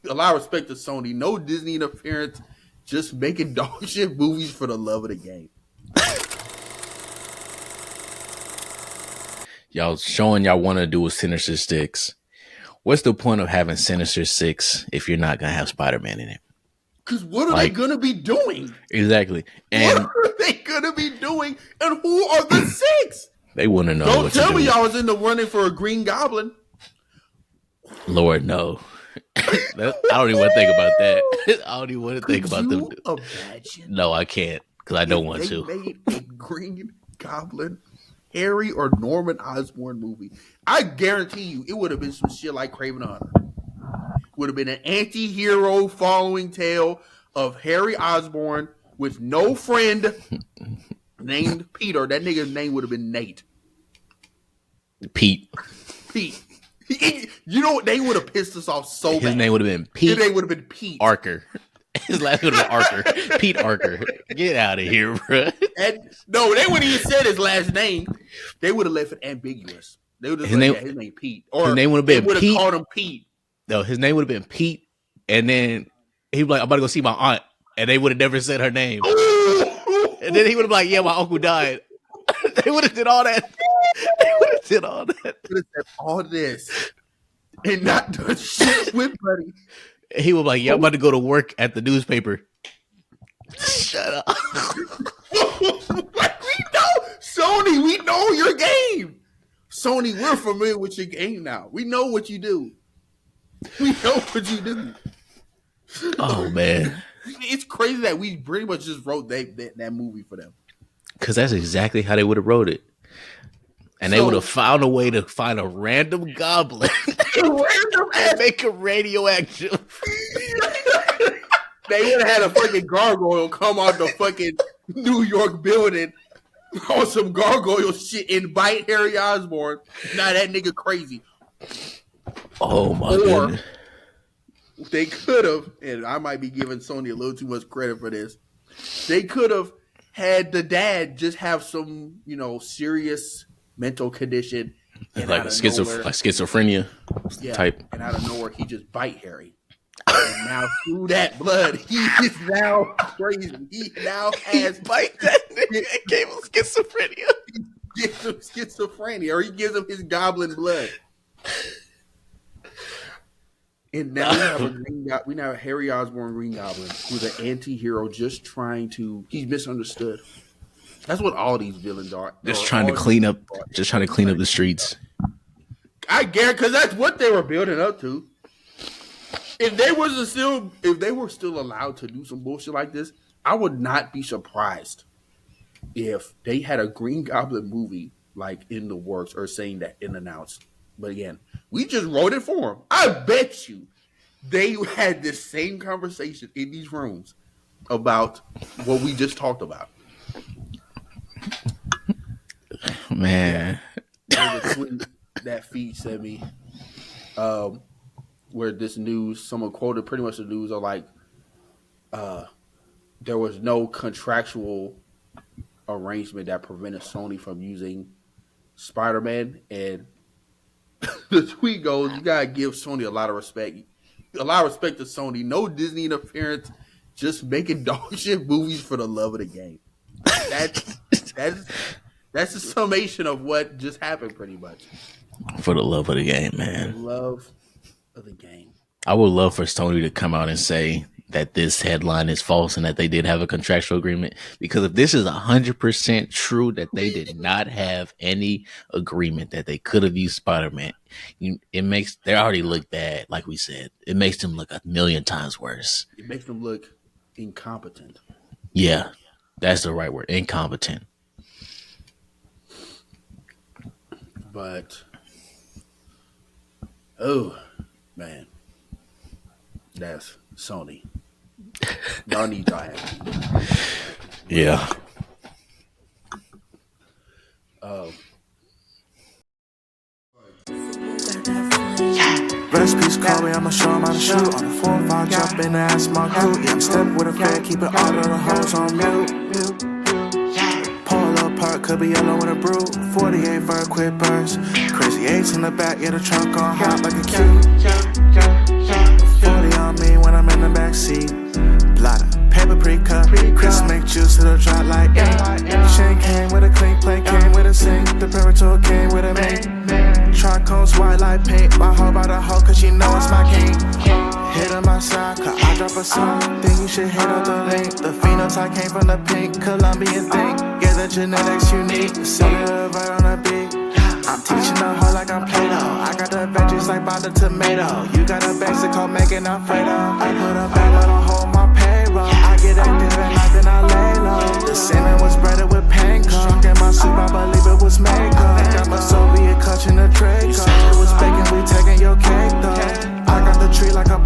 A lot of respect to Sony. No Disney interference. Just making dog shit movies for the love of the game. Y'all showing y'all want to do a Sinister Six. What's the point of having Sinister Six if you're not gonna have Spider-Man in it? Because what are they gonna be doing? Exactly. And what are they gonna be doing? And who are the six? They want to know. Don't tell me y'all was in the running for a Green Goblin. Lord, no. I don't even want to think about that. I don't even want to think about them. Imagine no, I can't because I don't want to. Made a Green Goblin, Harry or Norman Osborn movie. I guarantee you, it would have been some shit like Kraven the Hunter. Would have been an anti-hero following tale of Harry Osborn with no friend named Peter. That nigga's name would have been Nate. Pete. You know what? They would have pissed us off so bad. His name would have been Pete. His name would have been Pete Arker. His last name would have been Arker. Pete Arker. Get out of here, bro. No, they wouldn't even said his last name. They would have left it ambiguous. They would have his name Pete. Or his name would have been Pete. They would have called him Pete. No, his name would have been Pete. And then he'd be like, I'm about to go see my aunt. And they would have never said her name. And then he would have been like, yeah, my uncle died. They would have did all that. They would have did all that. They would have said all this. And not done shit with Buddy. He was like, yeah, I'm about to go to work at the newspaper. Shut up. We know, Sony, we know your game. Sony, we're familiar with your game now. We know what you do. We know what you do. Oh, man. It's crazy that we pretty much just wrote that movie for them. Because that's exactly how they would have wrote it. And they would have found a way to find a random goblin and make him radioactive. They would have had a fucking gargoyle come out the fucking New York building on some gargoyle shit and bite Harry Osborn. Nah, that nigga crazy. Oh my god. They could have, and I might be giving Sony a little too much credit for this. They could have had the dad just have some, serious mental condition, like schizophrenia type. And out of nowhere, he just bite Harry. And now through that blood, he is now crazy. He now has bite that nigga and gave him schizophrenia. He gives him schizophrenia, or he gives him his goblin blood. And now we now have Harry Osborn Green Goblin, who's an anti-hero, just trying to. He's misunderstood. That's what all these villains are. Just trying to clean up the streets. I guarantee, because that's what they were building up to. If they were still allowed to do some bullshit like this, I would not be surprised if they had a Green Goblin movie like in the works or saying that in announced. But again, we just wrote it for them. I bet you they had this same conversation in these rooms about what we just talked about. Man. There's a tweet that feed sent me where this news, someone quoted pretty much the news of like there was no contractual arrangement that prevented Sony from using Spider-Man, and the tweet goes, you gotta give Sony a lot of respect. A lot of respect to Sony. No Disney interference, just making dog shit movies for the love of the game. That's a summation of what just happened pretty much. For the love of the game, man. For the love of the game. I would love for Sony to come out and say that this headline is false and that they did have a contractual agreement. Because if this is 100% true that they did not have any agreement that they could have used Spider-Man, they already look bad, like we said. It makes them look 1,000,000 times worse. It makes them look incompetent. Yeah, that's the right word, incompetent. But, oh, man, that's Sony. Y'all need y'all have. Yeah. Rest peace, Chloe, I'ma show him how to shoot. On the 4-5, jump in the ass, my crew. Yeah, I'm stepping with a fat, keeping all of the hoes on mute. Pull up park, could be yellow with a brew. 48 vert, quick burst. Crazy 8s in the back, yeah, the trunk on hot like a cue. 40 on me, ink. Hit on my side, cause I drop a song. Then you should hit up the link. The phenotype came from the pink Colombian thing. Yeah, the genetics unique. Cellular right on the beat. I'm teaching the whole like I'm Play-Doh. I got the veggies like by the tomato. You got a basic called making Alfredo. I put a bag on a whole my payroll. I get active at night, then I lay low. The salmon was breaded with panko. Drunk in my soup, I believe it was Mako. I got my Soviet clutch in the Draco. You said it was bacon, we taking your cake though. I got the tree like a